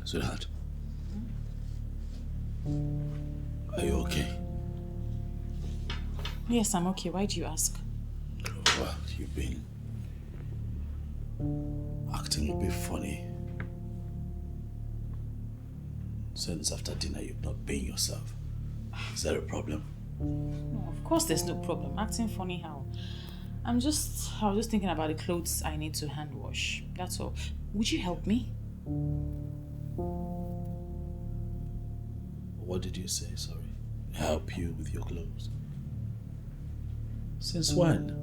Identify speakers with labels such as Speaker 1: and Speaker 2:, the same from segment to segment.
Speaker 1: Sweetheart, are you okay?
Speaker 2: Yes, I'm okay. Why do you ask?
Speaker 1: Well, you've been acting a bit funny. Since after dinner you've not been yourself. Is there a problem?
Speaker 2: No, of course there's no problem. Acting funny how? I was just thinking about the clothes I need to hand wash. That's all. Would you help me?
Speaker 1: What did you say? Sorry. Help you with your clothes? Since when?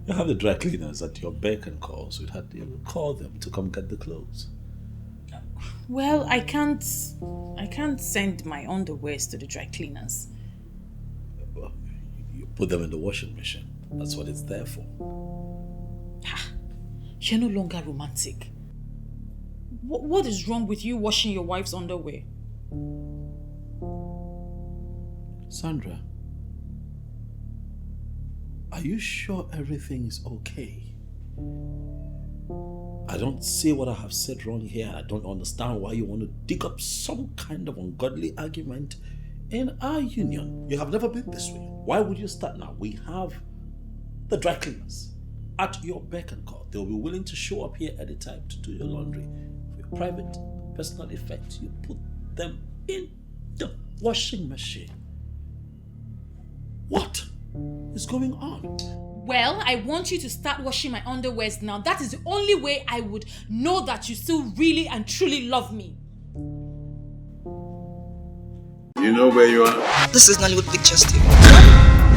Speaker 1: You have the dry cleaners at your beck and call, so you call them to come get the clothes.
Speaker 2: Well, I can't send my underwears to the dry cleaners.
Speaker 1: Well, you put them in the washing machine. That's what it's there for.
Speaker 2: You're no longer romantic. What is wrong with you washing your wife's underwear?
Speaker 1: Sandra, are you sure everything is okay? I don't see what I have said wrong here. I don't understand why you want to dig up some kind of ungodly argument in our union. You have never been this way. Why would you start now? We have the dry cleaners at your beck and call. They'll be willing to show up here anytime to do your laundry. For your private, personal effect, you put them in the washing machine. What is going on?
Speaker 2: Well, I want you to start washing my underwears now. That is the only way I would know that you still really and truly love me.
Speaker 3: You know where you are?
Speaker 4: This is Nollywood Pictures TV.